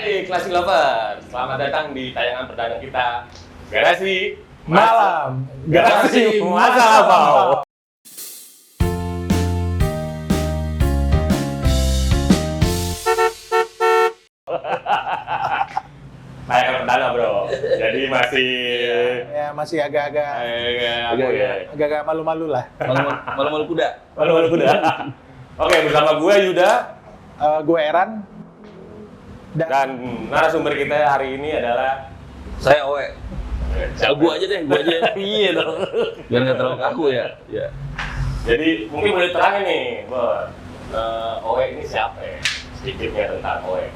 Hai Classic Lover, selamat datang di tayangan perdana kita Garasi Malam, Garasi Masa Lampau. Tayangan perdana bro, jadi masih Masih agak-agak agak-agak malu-malu lah. Malu-malu kuda. malu-malu kuda. Oke, bersama gue Yuda Gue Eran dan narasumber kita hari ini adalah Saya Owe. Gua aja deh, gua aja. Iya dong. Biar nggak terlalu kaku ya. Ya. Jadi mungkin boleh terangin nih, Bor. Owe ini siapa ya? Sedikitnya tentang Owe.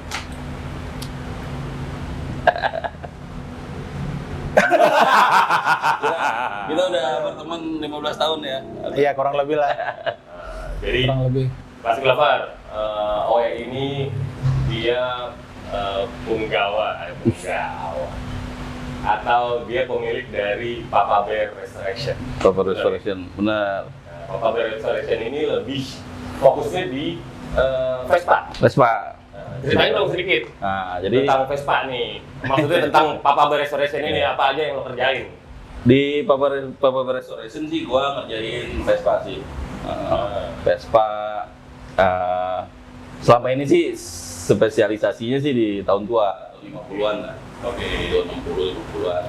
Kita udah berteman 15 tahun ya. Iya, kurang lebih lah. Jadi Kurang lebih. Classic Lover, Owe ini dia punggawa, atau dia pemilik dari Papa Bear Restoration. Proper restoration, benar. Papa Bear Restoration ini lebih fokusnya di Vespa. Vespa. Ceritain dong sedikit Nah, jadi tentang Vespa nih. Maksudnya tentang Papa Bear Restoration ini apa aja yang lo kerjain? di Papa Restoration sih gua ngerjain Vespa sih. Vespa selama ini sih spesialisasinya sih di tahun tua, 50-an lah. Oke, 60, 50-an.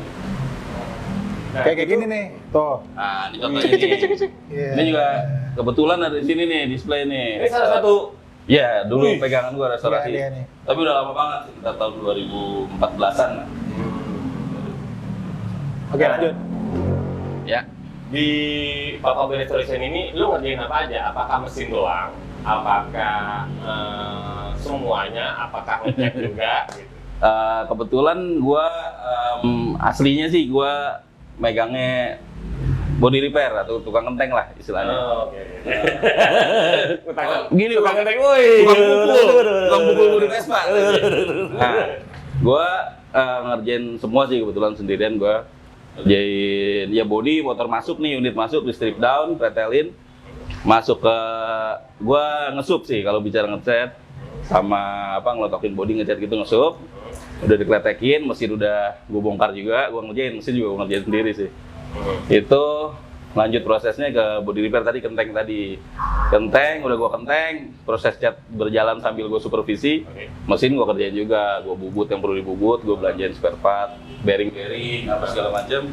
Kayak gini nih, tuh. Nah, ini contohnya nih. Iya. Ini juga kebetulan ada di sini nih, display nih. Ini salah satu. Ya, dulu Wih. pegangan gua restorasi. Iya, nih. Tapi udah lama banget, sekitar tahun 2014-an lah. Oke, lanjut. Ya. Di Papa Bear Restoration ini lu ngerjain apa aja? Apakah mesin doang? Apakah semuanya? Apakah ngecek juga? Gitu. Kebetulan gua aslinya sih gua megangnya body repair atau tukang genteng lah istilahnya. Oke. Gini, tukang Bang. genteng, woi. Tukang pukul body Vespa. Nah, gua ngerjain semua sih kebetulan sendirian gua. Ngerjain ya body, motor masuk nih, unit masuk, di strip down, pretelin, masuk ke gua ngesup sih kalau bicara ngecat sama apa ngelotokin body ngecat gitu ngesup. Udah dikletekin, mesin udah gue bongkar juga, gue ngerjain, mesin juga gue ngerjain sendiri sih. Itu lanjut prosesnya ke body repair tadi, kenteng tadi. Kenteng, udah gue kenteng, proses cat berjalan sambil gue supervisi. Mesin gue kerjain juga, gue bubut yang perlu dibubut, gue belanjain spare part, bearing-bearing, apa segala macam.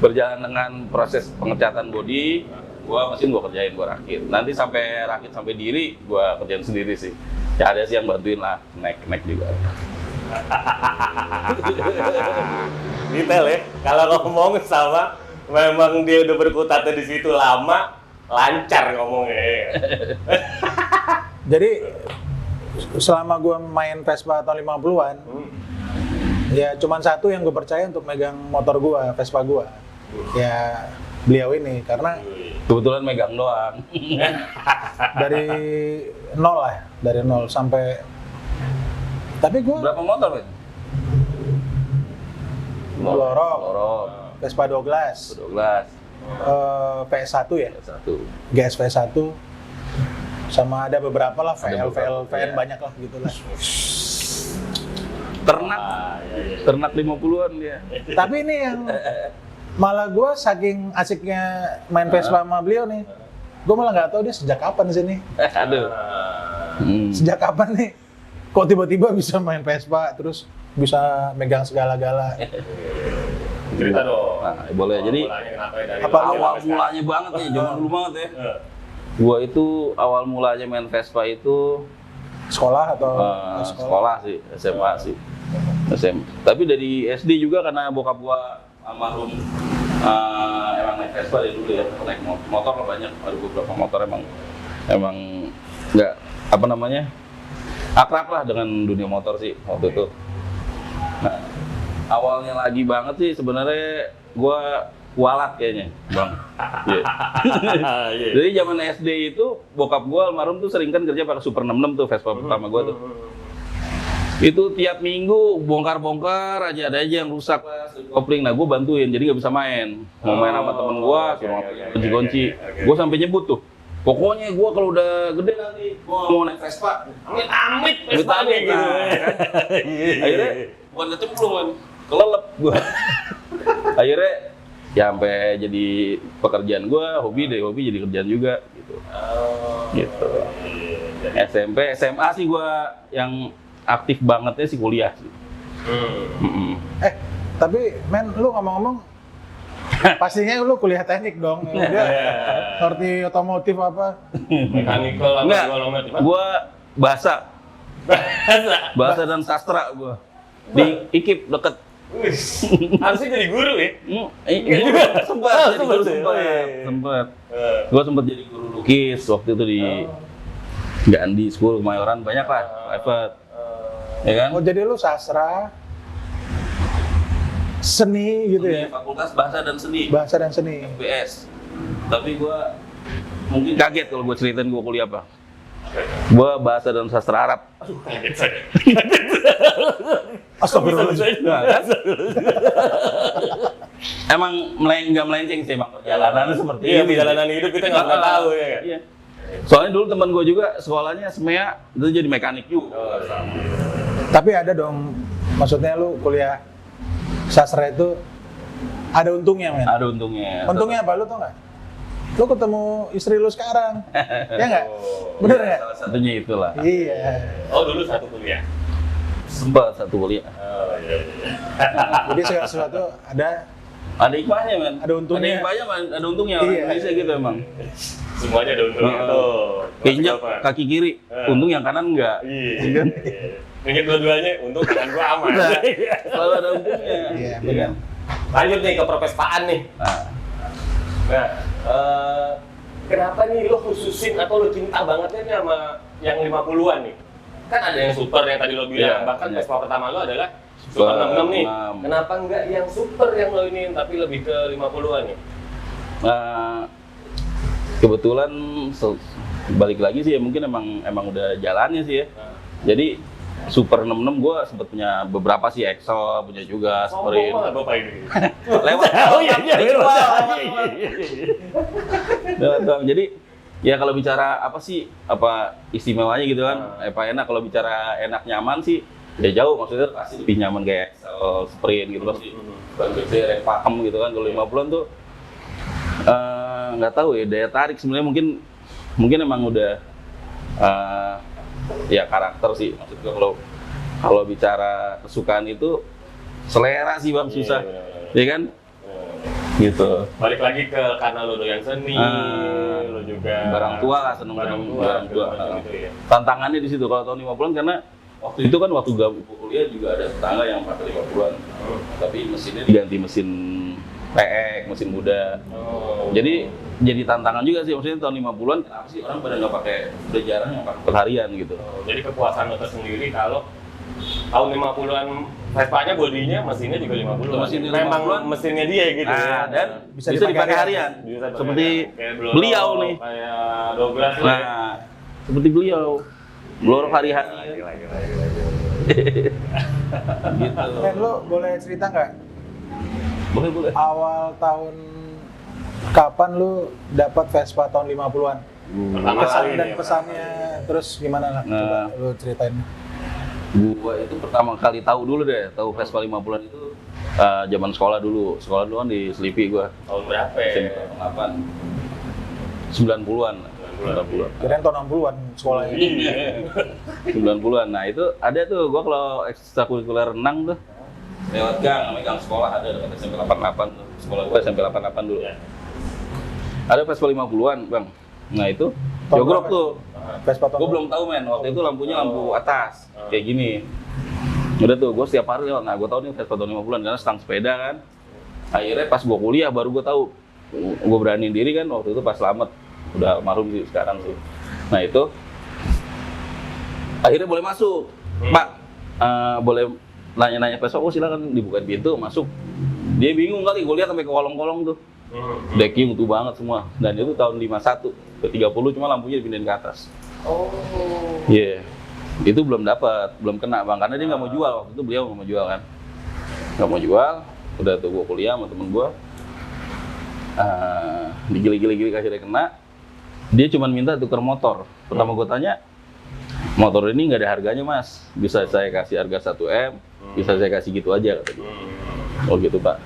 Berjalan dengan proses pengecatan body, mesin gue kerjain, gue rakit. Nanti sampai rakit sampai diri, gue kerjain sendiri sih. Ya ada sih yang bantuin lah, naik juga. Detail ya. Kalau ngomong sama memang dia udah berkutatnya di situ lama, lancar ngomongnya. Jadi selama gue main Vespa tahun 50-an, ya cuman satu yang gue percaya untuk megang motor gue, Vespa gue. Ya beliau ini, karena Kebetulan megang doang. dari nol sampai. Tapi gue Berapa motor, Ben? Lorok, Vespa 12, 12. PS1 ya, Satu. GS PS1, sama ada beberapa lah, Ada beberapa, VN iya. banyak lah gitu lah. Ternak 50-an dia. Tapi ini yang malah gue saking asiknya main Vespa sama beliau nih, gue malah nggak tahu dia sejak kapan di sini. Aduh. Sejak kapan nih? Kok tiba-tiba bisa main Vespa, terus bisa megang segala-gala. Cerita dong. Nah, boleh. Jadi Mulanya kenapa ya dari apa lahir awal sampai mulanya banget nih, zaman dulu banget ya. sekarang? Gua itu awal mulanya main Vespa itu Sekolah atau sekolah sih, SMA sih. SMA. Tapi dari SD juga karena bokap gua almarhum emang naik Vespa dari dulu ya, naik motor lah banyak, ada beberapa motor emang nggak apa namanya akrab lah dengan dunia motor sih waktu itu. Nah, awalnya lagi banget sih sebenarnya gua kualat kayaknya, Bang. Yeah. Jadi zaman SD itu bokap gua almarhum tuh sering kan kerja pakai Super 66 tuh Vespa pertama gua tuh. Itu tiap minggu bongkar-bongkar ada aja yang rusak kopling. Nah, gue bantuin, jadi nggak bisa main. Mau main sama temen gue, suruh kunci-kunci. Gue sampai nyebut tuh. Pokoknya gue kalau udah gede nanti gue mau naik Vespa. Amit Vespa nih gitu. Akhirnya bukan kecemplung kan, kelelep gue. Akhirnya ya sampai jadi pekerjaan gue, hobi jadi kerjaan juga gitu. Gitu. SMP, SMA sih gue yang aktif bangetnya sih kuliah sih. Tapi men, lu ngomong-ngomong, pastinya lu kuliah teknik dong. Dia ngerti otomotif apa? Mechanical apa segala macam. Gue bahasa dan sastra gue di IKIP deket. Harusnya jadi guru ya? Sempat. Sempet. Gue sempat jadi guru lukis waktu itu di Gandhi School Kemayoran, banyak lah private. Ya kan? Oh, jadi lu sastra, seni gitu ya? Fakultas Bahasa dan Seni. Bahasa dan seni. FBS. Tapi gue mungkin kaget kalau gue ceritain gue kuliah apa. Gue bahasa dan sastra Arab. Aduh, kaget saya. Astagfirullahaladzim. Nah, kan? Emang nggak melenceng sih, emang perjalanannya seperti Iya, ini. perjalanan hidup kita nggak pernah tahu ya. Iya. Soalnya dulu teman gue juga sekolahnya SMEA, itu jadi mekanik juga. Tapi ada dong, maksudnya lu kuliah sastra itu ada untungnya, men. Ada untungnya. Untungnya apa, lu tau nggak? Lu ketemu istri lu sekarang, ya nggak? Bener nggak? Salah satunya itulah. Iya. Oh, dulu satu kuliah. Sempat satu kuliah. Oh, iya. Jadi segala sesuatu ada Ada hikmahnya, men. Ada untungnya. Ada hikmahnya, man. Ada untungnya. Orang Iya. Indonesia gitu emang. Semuanya ada untungnya tuh. Keinjak kaki kiri, untung yang kanan enggak. Iya. Ingat dua-duanya, untung tangan gua aman. Selalu ada untungnya. Iya, benar. Lanjut nih ke perpespaan nih. Nah, kenapa nih lo khususin atau lo cinta bangetnya nih sama yang 50-an nih? Kan ada yang super yang tadi lo bilang, Iya, bahkan iya. Vespa pertama lo adalah Super 66 nih. 66. Kenapa enggak yang super yang lo ini tapi lebih ke 50-an nih? Kebetulan balik lagi sih ya, mungkin emang udah jalannya sih ya. Jadi Super 66 gue sempet punya beberapa sih, EXO punya juga, Sombong Sprint. banget Bapak ini. Lewat. Oh iya, Lewat doang. Jadi ya kalau bicara apa sih, apa istimewanya gitu kan, apa enak, kalau bicara enak nyaman sih ya jauh, maksudnya pasti lebih nyaman kayak EXO, Sprint gitu loh sih. Gede, pakem gitu kan. Kalau 50-an tuh nggak tahu ya, daya tarik sebenarnya mungkin emang udah ya karakter sih, maksud gue kalau bicara kesukaan itu selera sih bang, susah, ya kan? Gitu. Balik lagi ke karena lo doyan seni, lo juga Barang tua lah, seneng barang tua. Gitu ya. Tantangannya di situ kalau tahun 50-an, karena waktu itu kan waktu kuliah juga ada tetangga yang pakai 50-an, tapi mesinnya diganti mesin PX, mesin muda. Jadi tantangan juga sih, maksudnya tahun 50-an kenapa sih orang pada nggak pakai, udah jarang yang pakai perharian gitu. Jadi kepuasan lo tersendiri kalau tahun 50-an Vespa-nya bodinya mesinnya juga 50-an. Mesinnya Memang 50-an. mesinnya dia gitu ya. Nah, dan Bisa bisa dipakai dipakai harian. Bisa pakai Seperti kayak Bloro, beliau nih. Kayak Douglas lah. Nah, seperti beliau. Bloro hari-hari. Gitu. Men, lu boleh cerita nggak Boleh. awal tahun kapan lu dapat Vespa tahun 50-an? Pertama Kesan kali dan nih, pesannya terus gimana lah? Coba Nah. lu ceritain. Gua itu pertama kali tahu dulu deh, tahu Vespa 50-an itu zaman sekolah dulu. Sekolah dulu kan di Selipi gua. Tahun berapa ya? SMP 8. 90-an. 90-an. Kirain tahun 60-an sekolahnya. Iya. 90-an. Nah, itu ada tuh gua kalau ekstrakurikuler renang tuh lewat gang, namanya gang sekolah, ada dekat SMP 88 tuh. Sekolah gua SMP 88 dulu. Iya. Ada Vespa 50-an, Bang. Nah, itu Tahun jogrok berapa? tuh. Vespa tahun Gue belum tahu men, waktu itu lampunya lampu atas, kayak gini. Udah tuh, gue setiap hari lewat. Nah, gue tahu nih Vespa tahun 50-an karena stang sepeda kan. Akhirnya pas gue kuliah baru gue tahu. Gue beraniin diri kan waktu itu pas Slamet. Udah almarhum sih sekarang sih. Nah itu, akhirnya boleh masuk. Pak, boleh nanya-nanya Vespa, oh silakan dibuka pintu, masuk. Dia bingung kali, gue lihat sampai ke kolong-kolong tuh. Decking utuh banget semua. Dan itu tahun 51 ke 30 cuma lampunya dipindahin ke atas. Oh. Iya. Itu belum dapat, belum kena bang, karena dia nggak mau jual waktu itu, beliau nggak mau jual kan. Nggak mau jual, udah tuh gue kuliah sama temen gue. Digili-gili akhirnya kena. Dia cuma minta tukar motor. Pertama gue tanya, motor ini nggak ada harganya mas, bisa saya kasih harga 1 M, bisa saya kasih gitu aja kata dia. Oh gitu pak.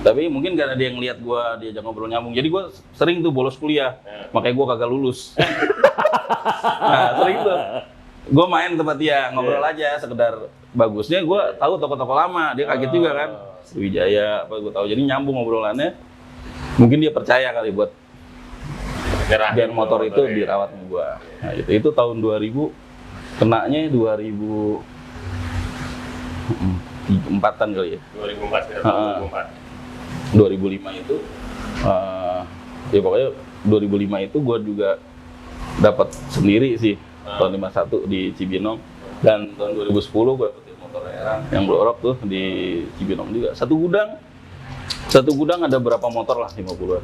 Tapi mungkin karena dia ngeliat gue diajak ngobrol nyambung, jadi gue sering tuh bolos kuliah, makanya gue kagak lulus. Nah sering tuh, gue main tempat dia ngobrol aja, sekedar bagusnya gue tahu toko-toko lama, dia kaget juga kan, Sriwijaya apa gue tahu, jadi nyambung ngobrolannya. Mungkin dia percaya kali buat biar motor itu dirawat sama gue. Nah itu tahun 2000, kenanya 2004-an kali ya. 2004 ya, 2005 itu, ya pokoknya 2005 itu gue juga dapat sendiri sih, tahun 51 di Cibinong, dan tahun 2010 gue dapetin motor Erang yang blorok tuh di Cibinong juga. Satu gudang ada berapa motor lah, 50-an.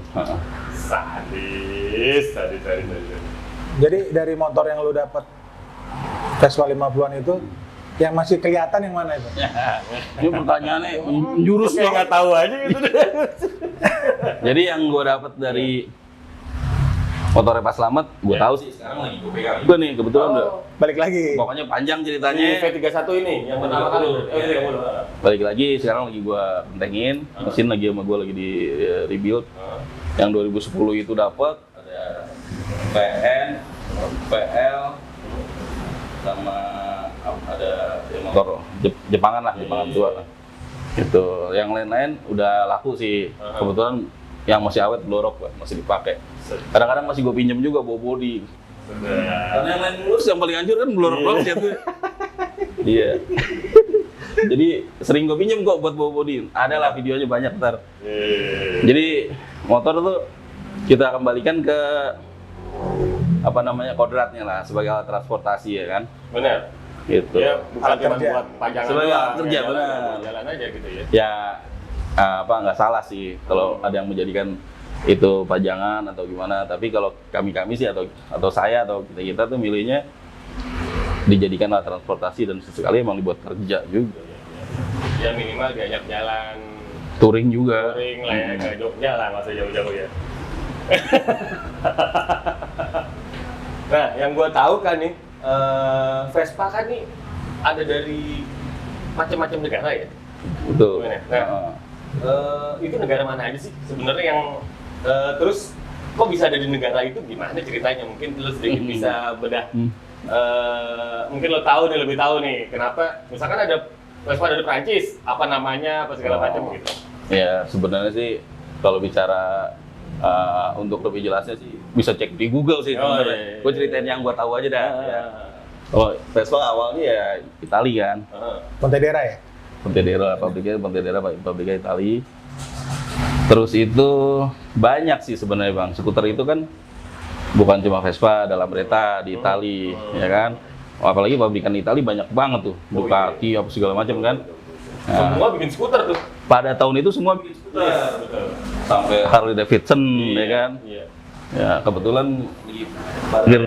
Sadis. Jadi dari motor yang lu dapat Vespa 50-an itu, yang masih kelihatan yang mana itu? Ini pertanyaannya menjurus Kayak nggak tahu aja gitu. Jadi yang gue dapat dari motornya Pak Slamet, gue tahu sih sekarang lagi gue pegang. Gue nih kebetulan udah Balik lagi. pokoknya panjang ceritanya. Ini V31 ini yang pertama kali. Balik lagi, sekarang lagi gue pentengin, mesin lagi sama gue lagi di rebuild. Yang 2010 itu dapat ada PN, PL, sama ada motor Jepangan lah, Jepangan tua. Gitu. Yang lain-lain udah laku sih. Kebetulan yang masih awet blorok lah, masih dipakai. Kadang-kadang masih gue pinjam juga bawa body. Karena yang lain mulus, yang paling hancur kan blorok ya tuh. Iya. Jadi sering gue pinjam kok buat bawa body. Ada lah videonya banyak ntar. Jadi motor tuh kita kembalikan ke apa namanya kodratnya lah sebagai alat transportasi ya kan. Benar. Gitu. Ya, bukan Alat cuma kerja. buat pajangan Sebagai doang, alat kerja, ya, benar. Jalan aja gitu ya. Ya apa nggak salah sih kalau ada yang menjadikan itu pajangan atau gimana, tapi kalau kami sih atau saya atau kita tuh milihnya dijadikan alat transportasi dan sesekali emang dibuat kerja juga. Ya minimal diajak jalan, Touring juga. touring lah ya, ke Jogja lah, masa jauh-jauh ya. Nah, yang gua tahu kan nih, Vespa kan nih ada dari macam-macam negara ya. Betul. Nah, itu negara mana aja sih sebenarnya yang terus kok bisa ada di negara itu, gimana ceritanya? Mungkin lo sedikit bisa bedah. Mungkin lo tahu nih, lebih tahu nih kenapa misalkan ada Vespa dari Prancis, apa namanya, apa segala macam gitu. Ya sebenarnya sih kalau bicara untuk lebih jelasnya sih bisa cek di Google sih. Iya. Gue ceritain yang gue tahu aja dah. Ya. Kalau Vespa awalnya ya Itali kan. Pontedera ya? Pontedera pabriknya Itali. Terus itu banyak sih sebenarnya bang. Skuter itu kan bukan cuma Vespa, dalam Lambretta di Itali, ya kan. Apalagi pabrikan Itali banyak banget tuh, Ducati apa segala macam kan. Nah, Semua bikin skuter tuh. pada tahun itu semua bikin skuter. Betul. Sampai Harley Davidson, ya kan. Iya. Ya kebetulan parkir.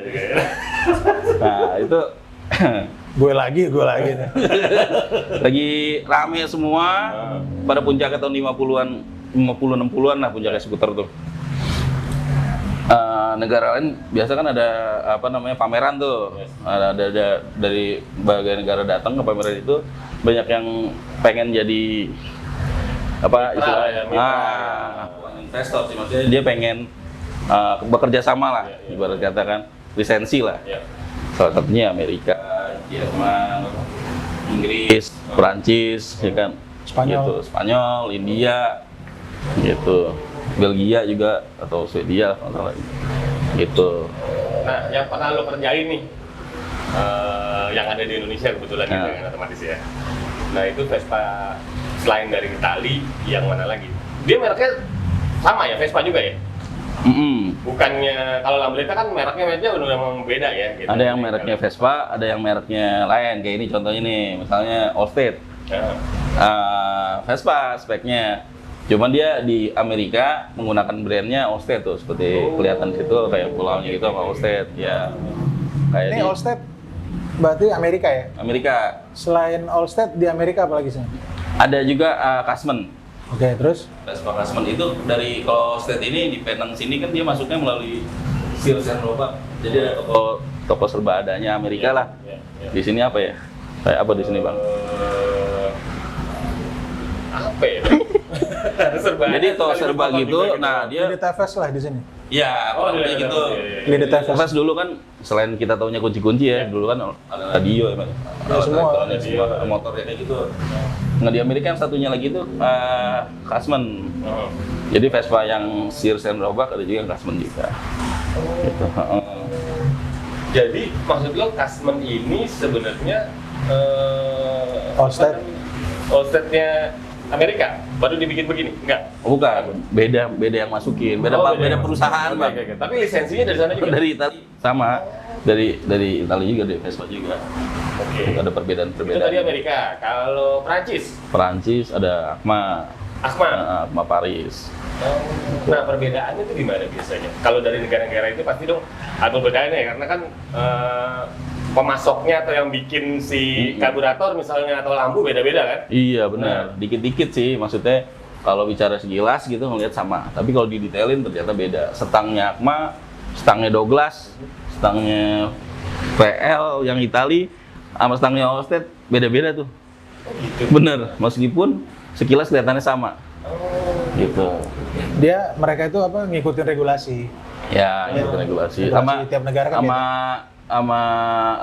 Nah itu Gue lagi. lagi rame semua pada puncaknya tahun 50-60-an lah puncaknya skuter tuh. Negara lain biasa kan ada apa namanya pameran tuh. Ada dari berbagai negara datang ke pameran itu, banyak yang pengen jadi apa istilahnya investor sih, maksudnya dia pengen bekerja sama lah, ibarat kata kan lisensi lah. Salah satunya Amerika, Jerman, Inggris, Perancis, ya kan, Spanyol. gitu. Spanyol, India, gitu, Belgia juga atau Swedia, kalau salah, gitu. Nah, yang pernah lo kerjain nih, yang ada di Indonesia kebetulan gitu kan otomatis ya. Nah itu Vespa selain dari Itali, yang mana lagi? Dia mereknya sama ya, Vespa juga ya? Bukannya kalau Lambretta kan mereknya udah memang beda ya? Gitu. Ada yang mereknya Vespa, ada yang mereknya lain. Kayak ini contohnya nih, misalnya Allstate. Vespa speknya. Cuman dia di Amerika menggunakan brandnya Allstate tuh, seperti kelihatan situ kayak pulaunya gitu sama Allstate ya. Kayak Ini Allstate berarti Amerika ya? Amerika. Selain Allstate di Amerika apa lagi sih? Ada juga Cashman. Oke, terus? Vespa Cashman itu dari kalau Allstate ini di Penang sini kan dia masuknya melalui Sears and Roebuck. Jadi ada toko serba adanya Amerika lah. Di sini apa ya? Kayak apa di sini, Bang? Apa ya? Serba. Jadi toko serba gitu, nah dia Di TVS lah di sini. ya, kayak gitu. Di TVS. Pas dulu kan selain kita taunya kunci-kunci ya, dulu kan ada radio ya, semua. elektronik, semua motor ya kayak gitu. Nah di Amerika yang satunya lagi itu Craftsman. Jadi Vespa yang Sears and Roebuck ada juga yang Craftsman juga. Gitu. Jadi maksud lo Craftsman ini sebenarnya Allstate. Allstate-nya Amerika baru dibikin begini? Enggak. Bukan, beda yang masukin, beda perusahaan, Bang. Oke. Tapi lisensinya dari sana juga. Dari Italia sama, dari Italia juga, dari Vespa juga. Oke. Ada Itu perbedaan-perbedaan. tadi Amerika. Kalau Prancis, Perancis ada Akma, Akma. Paris. Nah, perbedaannya itu gimana biasanya? Kalau dari negara-negara itu pasti dong ada perbedaannya ya, karena kan pemasoknya atau yang bikin si karburator misalnya atau lampu beda-beda kan? Iya benar, dikit-dikit sih maksudnya kalau bicara sekilas gitu ngelihat sama, tapi kalau didetailin ternyata beda. Stangnya Akma, stangnya Douglas, stangnya PL yang Itali, sama stangnya Allstate beda-beda tuh. Gitu. Bener, meskipun sekilas kelihatannya sama. Gitu. Mereka itu apa ngikutin regulasi. Ya, itu regulasi. Sama tiap negara kan sama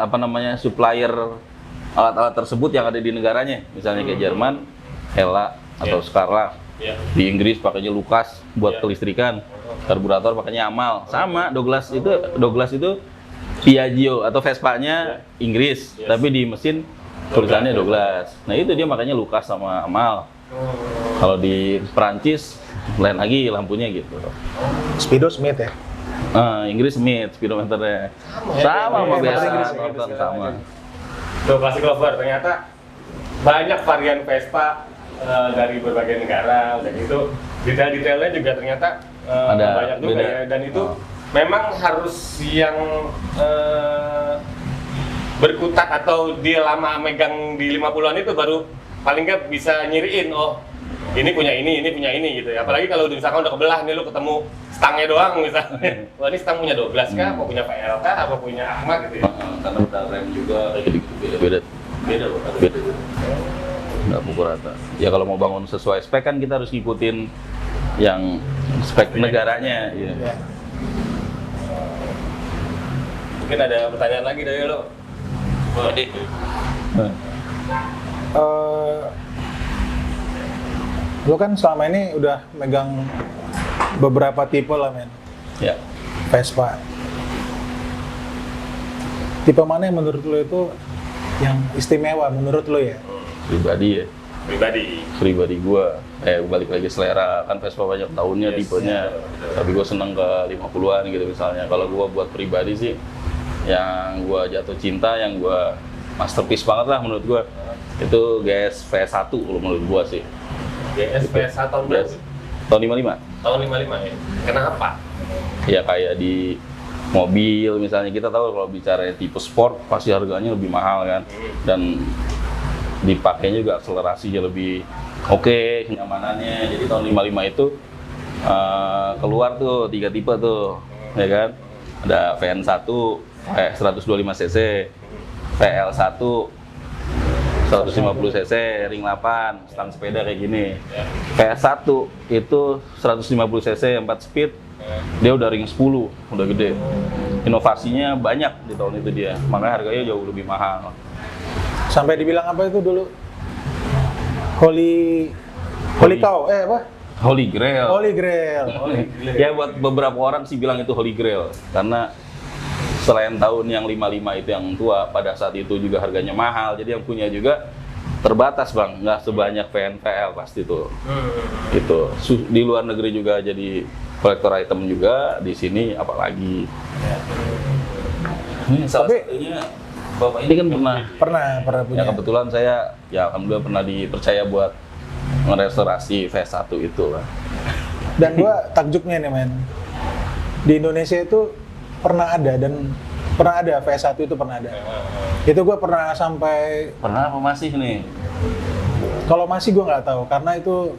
apa namanya supplier alat-alat tersebut yang ada di negaranya. Misalnya kayak Jerman, Hella atau Scarla. Di Inggris pakainya Lucas buat kelistrikan. Karburator pakainya Amal. Sama Douglas itu Piaggio atau Vespa-nya Inggris, tapi di mesin tulisannya Douglas. Nah, itu dia makanya Lucas sama Amal. Kalau di Perancis lain lagi lampunya gitu. Speedo Smith ya. Inggris Smith speedometernya sama biasa sama. Tuh Classic Lover ternyata banyak varian Vespa dari berbagai negara dan itu detail-detailnya juga ternyata Ada banyak juga beda. ya, dan itu memang harus yang berkutat atau dia lama megang di 50-an itu baru paling nggak bisa nyiriin, oh ini punya ini punya ini gitu ya. Apalagi kalau misalkan udah kebelah nih, lu ketemu stangnya doang misalnya. Wah ini stang punya 12 kah, apa punya PL kah, apa punya Ahmad gitu ya. Karena udah rem juga jadi beda. Nggak pukul rata. Ya kalau mau bangun sesuai spek kan kita harus ngikutin yang spek negaranya. Iya. Ya. Mungkin ada pertanyaan lagi dari lo. Boleh. Lo kan selama ini udah megang beberapa tipe lah men, Ya. Vespa. Tipe mana yang menurut lo itu yang istimewa menurut lo ya? Pribadi ya. Pribadi. Gua balik lagi selera, kan Vespa banyak tahunnya, Yes, tipenya. betul. Tapi gua seneng ke 50-an gitu misalnya. Kalau gua buat pribadi sih yang gua jatuh cinta, yang gua masterpiece banget lah menurut gua, itu GS V1 kalau menurut gua sih. GS PS1 tahun berapa? GS tahun 55. Tahun 55 ya. Kenapa? Ya kayak di mobil misalnya, kita tahu kalau bicara tipe sport pasti harganya lebih mahal kan, dan dipakainya juga akselerasinya lebih oke, kenyamanannya. Jadi tahun 55 itu keluar tuh 3 tipe tuh, ya kan? Ada VN1 125 cc, VL1 150 cc, ring 8, stang sepeda kayak gini. PS1 itu 150 cc 4 speed, dia udah ring 10, udah gede. Inovasinya banyak di tahun itu dia, makanya harganya jauh lebih mahal. Sampai dibilang apa itu dulu? Holy cow, apa? Holy Grail. Holy Grail. Ya buat beberapa orang sih bilang itu Holy Grail, karena selain tahun yang 55 itu yang tua, pada saat itu juga harganya mahal, jadi yang punya juga terbatas bang, nggak sebanyak VNPL pasti tuh. Itu di luar negeri juga jadi kolektor item juga, di sini apalagi. Ini salah satunya bapak ini kan Pernah punya. ya kebetulan saya ya alhamdulillah pernah dipercaya buat ngerestorasi V1 itu lah. Dan gua takjubnya nih men, di Indonesia itu pernah ada V1 itu pernah ada. Itu gue pernah sampai. Pernah apa masih nih? Kalau masih gue nggak tahu, karena itu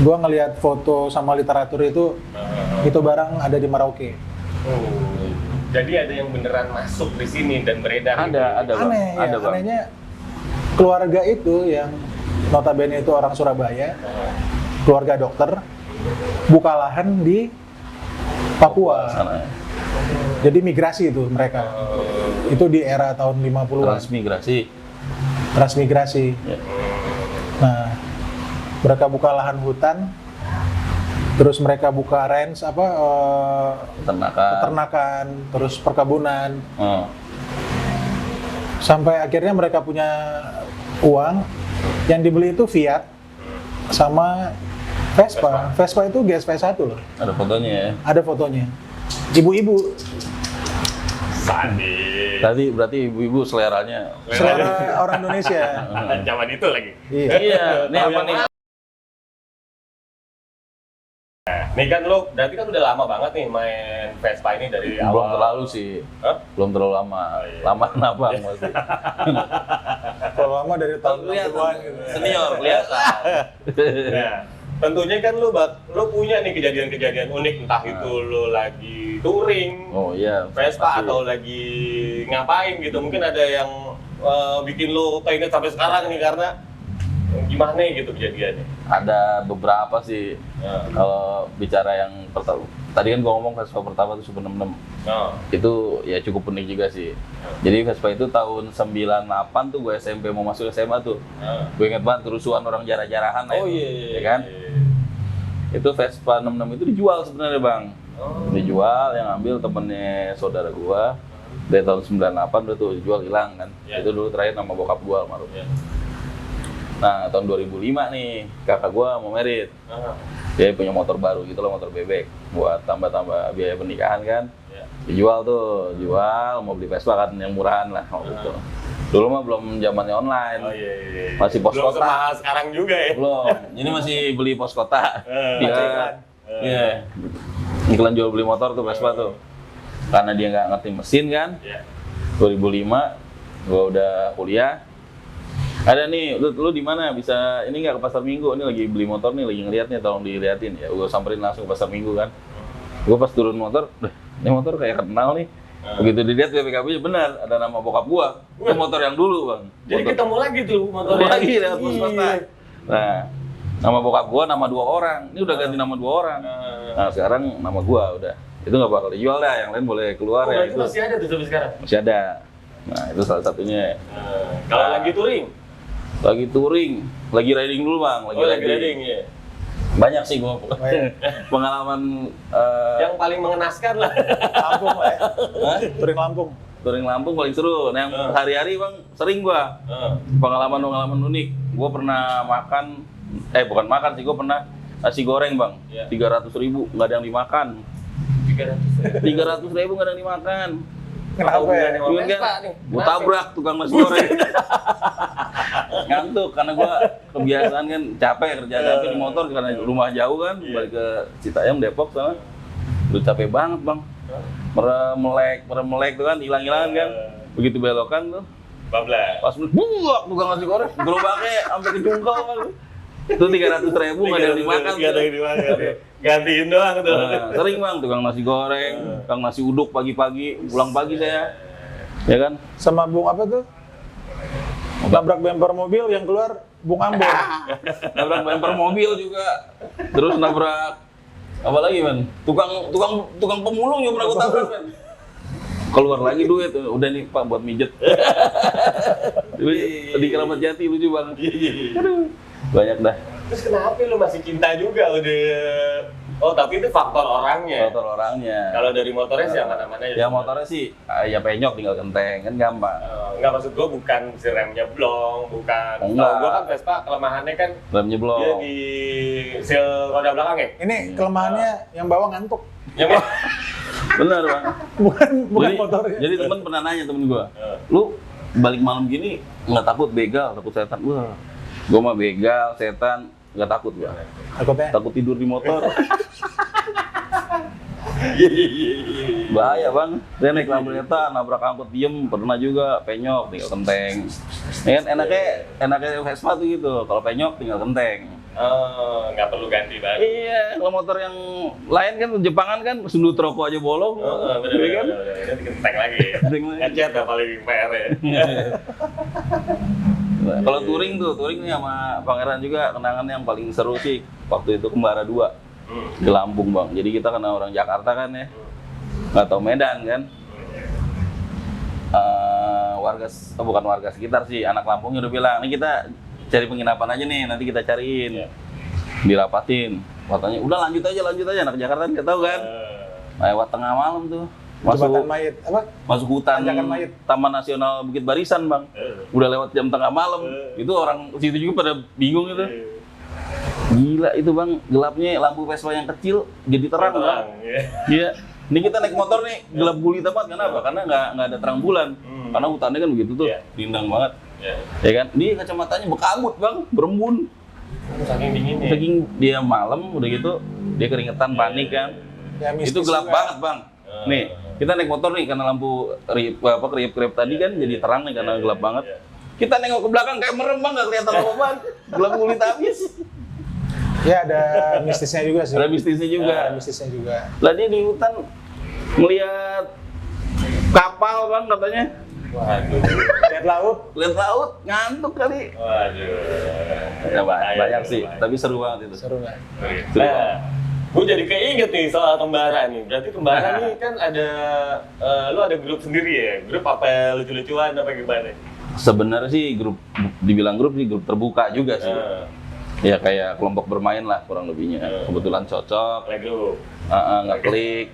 gue ngelihat foto sama literatur itu Itu barang ada di Merauke. Oh. Jadi ada yang beneran masuk di sini dan beredar. Ada bang. Aneh ya, Ada bang. anehnya keluarga itu yang notabene itu orang Surabaya, keluarga dokter, buka lahan di Papua. Sana. Jadi migrasi itu mereka. Itu di era tahun 50-an. Transmigrasi. Ya. Nah, mereka buka lahan hutan, terus mereka buka ranch peternakan, terus perkebunan. Sampai akhirnya mereka punya uang, yang dibeli itu Fiat sama Vespa. Vespa itu GSV1 loh. Ada fotonya ya. Ada fotonya. Ibu-ibu. Sadis. Tadi berarti ibu-ibu seleranya. Selera orang Indonesia. Zaman itu lagi. Iya. Iya, ini apa nih? Nih kan lo, berarti kan udah lama banget nih main Vespa ini dari Belum awal. terlalu sih. Hah? Belum terlalu lama. Oh, iya. Lama kenapa masih? Kalau lama dari tahun 60-an gitu. Senior kelihatan. Nah, tentunya kan lo punya nih kejadian-kejadian unik, entah itu lo lagi touring, Oh iya. Vespa pasti. atau lagi ngapain gitu. Mungkin ada yang bikin lo keinget sampai sekarang nih karena gimana gitu kejadiannya. Ada beberapa sih. Nah, Kalau bicara yang pertama, tadi kan gua ngomong Vespa pertama itu Super 66. nah, Itu ya cukup unik juga sih. Jadi Vespa itu tahun 98 tuh gue SMP mau masuk SMA tuh. nah. Gue inget banget kerusuhan orang jarah-jarahan Oh ya. iya, Ya kan? Itu Vespa 66 itu dijual sebenarnya bang. Oh. Dijual, yang ambil temennya saudara gua dari tahun 98 udah tuh dijual hilang kan. Ya. Itu dulu terakhir nama bokap gua almarhum. Ya. Nah tahun 2005 nih kakak gua mau merit. Ah, Dia punya motor baru gitu loh, motor bebek buat tambah-tambah biaya pernikahan kan. ya. Dijual tuh, jual mau beli Vespa kan yang murahan lah waktu itu. Dulu mah belum zamannya online. Oh iya, iya. Masih pos Belum kota. semahal sekarang juga ya. Belum. Ini masih beli pos kota. Eh, Iya. iklan. Iya. Iklan jual beli motor tuh Vespa tuh. Karena dia nggak ngerti mesin kan. Ya. 2005 gua udah kuliah. Ada nih, lu di mana bisa ini nggak ke pasar Minggu? Ini lagi beli motor nih, lagi ngeliat nih, tolong diliatin ya. Gua samperin langsung ke pasar Minggu kan. Gua pas turun motor, ini motor kayak kenal nih. Begitu dilihat BPKB-nya benar, ada nama bokap gua. Itu motor yang dulu, Bang. Jadi Motor- ketemu lagi tuh motornya. Ketemu lagi lewat pos kota. Iya. Nah, nama bokap gua nama 2 orang. Ini udah ganti nama 2 orang. Nah, sekarang nama gua udah. Itu nggak bakal dijual dah, yang lain boleh keluar ya. Berarti Itu masih ada tuh sampai sekarang. masih ada. Nah, itu salah satunya. Kalau lagi touring, Lagi touring, lagi riding dulu bang, lagi riding ya. Banyak sih gua Banyak. pengalaman Yang paling mengenaskan lah. Lampung lah ya. Touring Lampung. touring Lampung paling seru. Nah, yang hari-hari bang sering gua pengalaman unik. Gua pernah makan, bukan makan sih, gua pernah nasi goreng bang, Iya. 300.000 nggak ada yang dimakan. 300.000 nggak ada yang dimakan. Kenapa ya? Hubungannya sama Gua Vespa kan, nih. gua tabrak tukang nasi goreng. Ngantuk karena gua kebiasaan kan capek kerja capek di motor karena rumah jauh kan, balik ke Citayam Depok sana. Udah capek banget bang. Meremelek tuh kan, hilang-hilangan kan. Begitu belokan tuh, Bablas. pas buak tukang nasi goreng, gerobaknya sampai ke jungkal kan. Itu 300.000 nggak ada yang dimakan. Nggak ada yang dimakan. Gantiin doang tuh. Nah, sering bang tukang nasi goreng, tukang nasi uduk pagi-pagi, pulang pagi saya, ya kan? Sama Bung apa tuh? Nabrak bumper mobil yang keluar Bung Ambon. Nabrak bumper mobil juga, terus nabrak apa lagi man? Tukang pemulung juga pernah gue tabrak kan? Keluar lagi duit, udah nih pak buat mijet. Di Keramat Jati lucu banget. Aduh, banyak dah. Terus kenapa lu masih cinta juga udah? Oh tapi itu faktor orangnya. Motor orangnya. Kalau dari motornya sih aman-aman aja. Ya motornya sih, ya penyok tinggal genteng kan gampang. Enggak, maksud gua bukan si remnya blong, bukan. Enggak. Kalau gua kan Vespa kelemahannya kan Remnya dia belum. di seal roda belakang ya. Ini kelemahannya yang bawa ngantuk. Ya Bang? Bener bang. Bukan Jadi- motornya. Jadi temen pernah nanya temen gua, lu balik malam gini nggak takut begal, takut setan? Wah, gua mah begal, setan nggak takut gua. Takutnya. Takut tidur di motor. Bahaya bang. Saya naik lambreta, nabrak angkot diem, pernah juga penyok, tinggal kenteng. Ya kan enaknya Vespa tuh gitu. Kalau penyok tinggal kenteng. Nggak perlu ganti ban. Iya, kalau motor yang lain kan Jepangan kan sundut rokok aja bolong. Bener Iya kan? Ini kenteng lagi. Kenteng lagi. Ngecat ya paling PR ya. Nah, kalau touring nih sama Pangeran juga kenangan yang paling seru sih waktu itu Kembara 2 di Lampung bang. Jadi kita karena orang Jakarta kan ya, nggak tahu Medan kan. Bukan warga sekitar sih, anak Lampung udah bilang, nih kita cari penginapan aja nih, nanti kita cariin, dirapatin. Katanya udah lanjut aja, anak Jakarta nggak tahu kan. Lewat tengah malam tuh. Jembatan mayit apa? Masuk hutan Tanjakan mayit. Taman Nasional Bukit Barisan bang, udah lewat jam tengah malam, itu orang situ juga pada bingung itu. Gila itu bang, gelapnya lampu Vespa yang kecil jadi terang bang. Iya, ini kita naik motor nih gelap gulita banget, kenapa? Karena nggak ada terang bulan, karena hutannya kan begitu tuh, rindang banget, ya kan? Dia kacamatanya berkabut bang, berembun. Saking dinginnya. Saking dia malam udah gitu, dia keringetan, panik kan. Ya, mistis Itu gelap juga. banget bang. Nih, kita naik motor nih karena lampu kriep-kriep tadi kan jadi terang nih karena gelap banget. Kita nengok ke belakang kayak merem bang, nggak kelihatan apa-apaan. Gelap kulit habis. Ya ada mistisnya juga sih. Ada mistisnya juga. Ada mistisnya juga. Lah dia di hutan melihat kapal bang katanya. Waduh. Lihat laut. Lihat laut, ngantuk kali. Waduh. Ya banyak sih, tapi seru banget itu. Seru nggak? Nah, gue jadi keinget nih soal Kembara nih. Berarti Kembara nih kan ada, lu ada grup sendiri ya? Grup apa lucu-lucuan apa gimana? Sebenarnya sih dibilang grup sih grup terbuka juga sih. Ya kayak kelompok bermain lah kurang lebihnya. Kebetulan cocok. Playgroup. Nggak klik,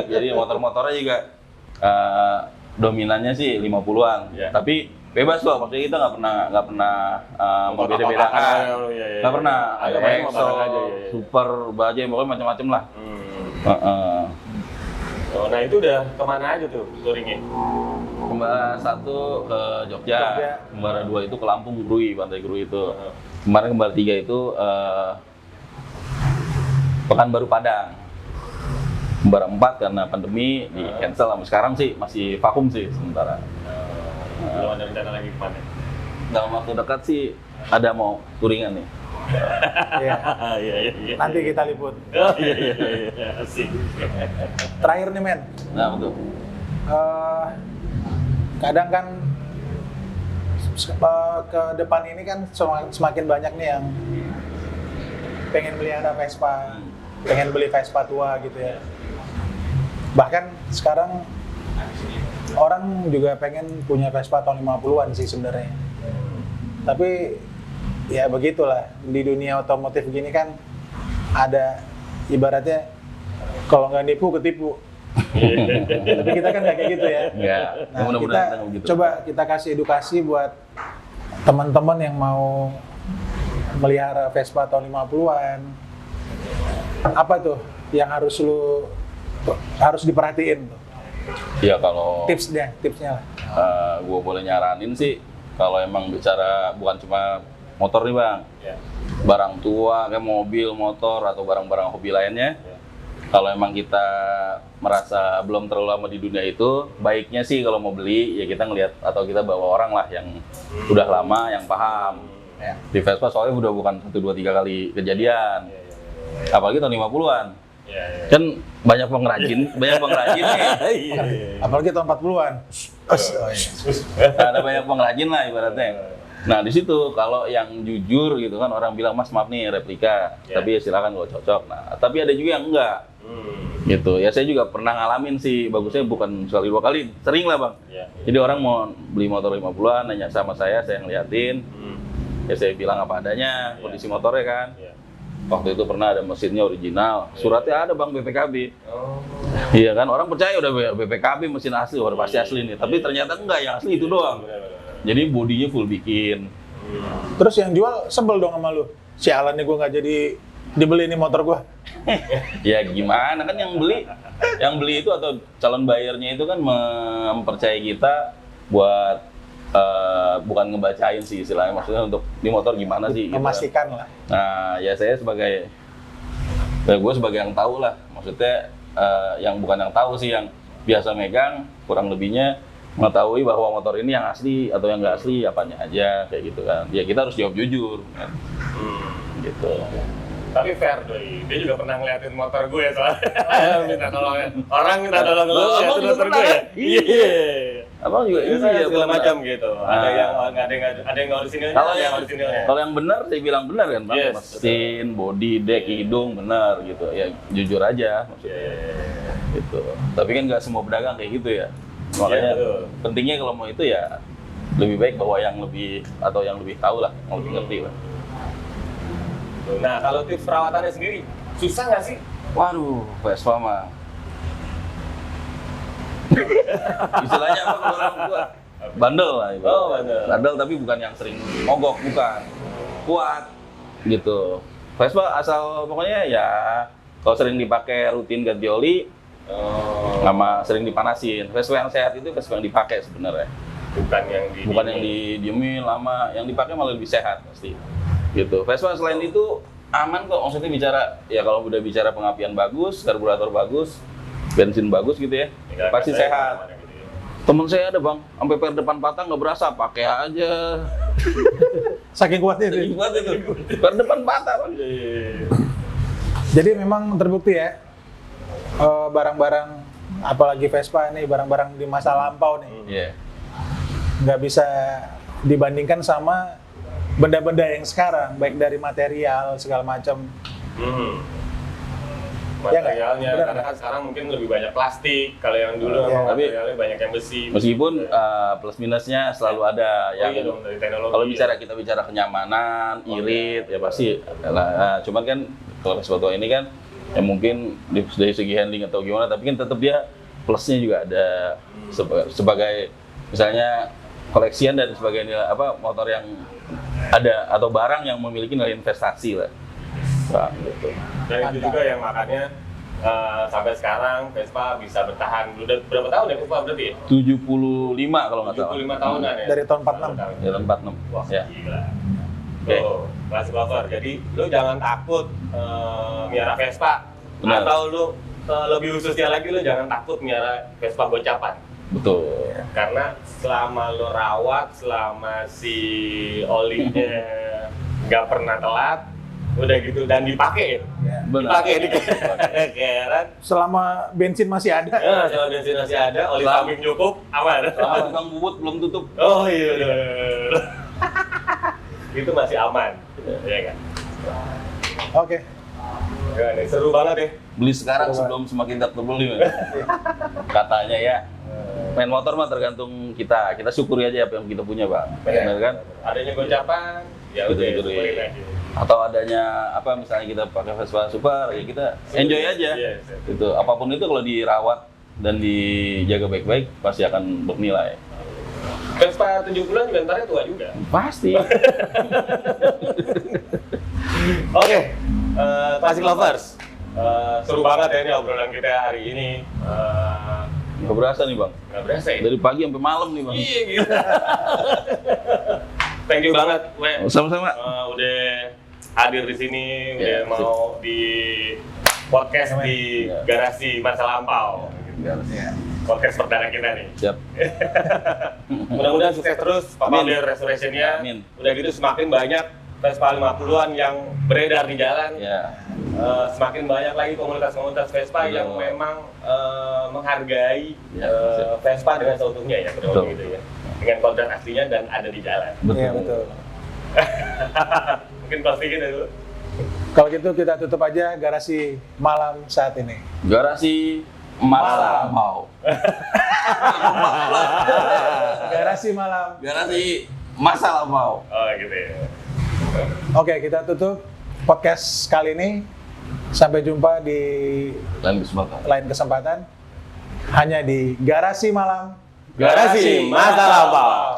Jadi motor-motornya juga dominannya sih 50-an. Yeah. Tapi bebas loh, maksudnya kita nggak pernah mau beda-bedakan. Nggak pernah. Ada EXO, Super, Bajaj, pokoknya macam-macam lah. Oh, nah itu udah kemana aja tuh touringnya? Kembara 1 ke Jogja, Kembara 2 itu ke Lampung, Grui, Pantai Grui itu. Kemarin Kembara 3 itu Pekanbaru Padang. Kembara 4 karena pandemi di cancel sampai sekarang sih masih vakum sih sementara. Belum ada rencana lagi kemana? Dalam waktu dekat sih ada mau touringan nih. Iya. Iya. Nanti kita liput. Iya. Asik. Terakhir nih men. Nah betul. Kadang kan ke depan ini kan semakin banyak nih yang pengen melihara Vespa, pengen beli Vespa tua gitu ya. Bahkan sekarang orang juga pengen punya Vespa tahun 50-an sih sebenarnya. Tapi ya begitulah, di dunia otomotif gini kan ada ibaratnya kalau nggak nipu ketipu. Tapi kita kan nggak kayak gitu ya. Enggak. Nah, Mudah-mudahan kita kita gitu. coba kita kasih edukasi buat teman-teman yang mau melihara Vespa tahun 50-an. Apa tuh yang harus diperhatiin tuh? Ya kalau Tipsnya lah. gue boleh nyaranin sih, kalau emang bicara bukan cuma motor nih bang, barang tua kayak mobil, motor atau barang-barang hobi lainnya. Kalau emang kita merasa belum terlalu lama di dunia itu, baiknya sih kalau mau beli ya kita ngelihat atau kita bawa orang lah yang udah lama, yang paham. Di Vespa soalnya udah bukan 1, 2, 3 kali kejadian. Apalagi tahun 50-an. Kan banyak pengrajin nih. Apalagi tahun 40-an. Ada banyak pengrajin lah ibaratnya. Nah di situ kalau yang jujur gitu kan orang bilang mas maaf nih replika, tapi ya silakan kalau cocok. Nah tapi ada juga yang enggak. Gitu ya, saya juga pernah ngalamin sih, bagusnya bukan sekali 2 kali, sering lah bang. Jadi orang mau beli motor 50-an nanya sama saya ngeliatin, ya saya bilang apa adanya kondisi motornya kan. Waktu itu pernah ada mesinnya original, suratnya ada bang BPKB. Iya kan, orang percaya udah BPKB mesin asli, udah pasti asli nih. Tapi ternyata enggak, yang asli itu doang. Jadi bodinya full bikin. Terus yang jual sebel dong sama lu. Sialan nih gue nggak jadi dibeli nih motor gue. Ya gimana kan yang beli itu atau calon bayarnya itu kan mempercayai kita buat bukan ngebacain sih istilahnya, maksudnya untuk di motor gimana sih gitu. Memastikan lah. Nah ya gue sebagai yang tahu lah, maksudnya yang bukan yang tahu sih, yang biasa megang kurang lebihnya mengetahui bahwa motor ini yang asli atau yang nggak asli apanya aja kayak gitu kan. Ya kita harus jawab jujur kan. gitu. Tapi fair doi, dia juga pernah ngeliatin motor gue soalnya. Minta tolong, orang minta tolong lu Abang liatin juga motor pernah, gue. kan? Iya. Abang juga Iya, segala pernah. macam gitu. Ada Ah. yang ada yang orisinilnya, Kalau ada yang yang orisinilnya. kalau yang benar saya bilang benar kan Bang. Yes, Mesin, body, deck, hidung benar gitu. Ya jujur aja maksudnya. Iya. Gitu. Tapi kan nggak semua pedagang kayak gitu ya. Makanya betul. pentingnya kalau mau itu ya lebih baik bawa yang lebih atau yang lebih tahu lah, yang lebih ngerti lah. Nah, kalau tips perawatannya sendiri, susah nggak sih? Waduh, Vespa mah. Istilahnya apa kalau orang tua? Bandel lah itu. Oh, bandel. Bandel tapi bukan yang sering mogok, bukan. Kuat gitu. Vespa asal pokoknya ya kalau sering dipakai rutin ganti oli sama sering dipanasin. Vespa yang sehat itu Vespa yang dipakai sebenarnya. Bukan yang Bukan yang didiemin lama, yang dipakai malah lebih sehat pasti. Gitu. Vespa selain itu aman kok, maksudnya bicara ya kalau udah bicara pengapian bagus, karburator bagus, bensin bagus gitu ya, pasti sehat. Gitu ya. Temen saya ada bang, sampai per depan patah nggak berasa, pakai aja. Saking kuatnya itu. Buat itu, per depan patah bang. Jadi memang terbukti ya, barang-barang apalagi Vespa ini barang-barang di masa lampau nih, Iya. nggak bisa dibandingkan sama benda-benda yang sekarang, baik dari material segala macam. Ya nggak? Materialnya, Benar, karena kan sekarang mungkin lebih banyak plastik. Kalau yang dulu Iya. memang Tapi- materialnya banyak yang besi. Meskipun plus minusnya selalu ada. Oh iya dong, dari teknologi. Kalau kita bicara kenyamanan, irit, ya pasti. Nah, cuman kan kalau Vespa tua ini kan ya mungkin dari segi handling atau gimana, tapi kan tetap dia plusnya juga ada sebagai misalnya koleksian dan sebagai nilai apa motor yang ada atau barang yang memiliki nilai investasi lah. Nah, gitu. Dan itu juga yang makanya sampai sekarang Vespa bisa bertahan. Udah berapa tahun ya Vespa berarti ya? 75 kalau nggak salah. 75 tahunan ya? Dari tahun 46. Ya, 46. Wah, Ya. gila. Oke. Tuh, Classic Lover. Jadi, lu jangan takut miara Vespa. Benar. Atau lu lebih khususnya lagi, lu jangan takut miara Vespa gocapan. Betul. Karena selama lu rawat, selama si olinya nggak pernah telat, udah gitu, dan dipakai ya? Benar. Dipakai di keran. Selama bensin masih ada. Nah, kalau bensin masih ada, oli samping cukup, aman. Selama tukang bubut belum tutup. Oh iya, bener. Itu masih aman, ya kan? Oke. Ya, nih, seru banget ya. Beli sekarang sebelum semakin tak terbeli. Men. Katanya ya. Main motor mah tergantung kita. Kita syukuri aja apa yang kita punya, Bang. Benar kan? Adanya gocapan, ya udah Syukuri. syukurin aja. Atau adanya apa misalnya kita pakai Vespa Super, ya kita enjoy aja. Yes, yes. Itu apapun itu kalau dirawat dan dijaga baik-baik pasti akan bernilai. Vespa 70-an juga ntarnya tua juga. Pasti. Oke, Classic Lovers. Seru banget ya ini obrolan kita hari ini. Nggak berasa nih, Bang. Nggak berasa ya? Dari pagi sampai malam nih, Bang. Iya gitu. Thank you banget, We. Sama-sama. Udah hadir di sini, udah Ya, mau di podcast di Ya. garasi masa lampau. Podcast perdana kita nih. Siap. Mudah-mudahan sukses terus Pak Amin. Paul restoration-nya. Amin. Udah gitu semakin banyak Vespa 50-an yang beredar di jalan. Ya. Semakin banyak lagi komunitas-komunitas Vespa Betul. yang memang menghargai Ya, Vespa dengan seutuhnya ya, Betul. kurang gitu ya. Dengan kualitas aslinya dan ada di jalan. Iya, betul. Mungkin plastik gitu dulu. Kalau gitu kita tutup aja garasi malam saat ini. Garasi malam. Mau. Garasi malam. Garasi masalah mau. Oh gitu ya. Oke, kita tutup podcast kali ini. Sampai jumpa di Lain kesempatan. lain kesempatan. Hanya di Garasi Malam. Garasi Masa Lampau.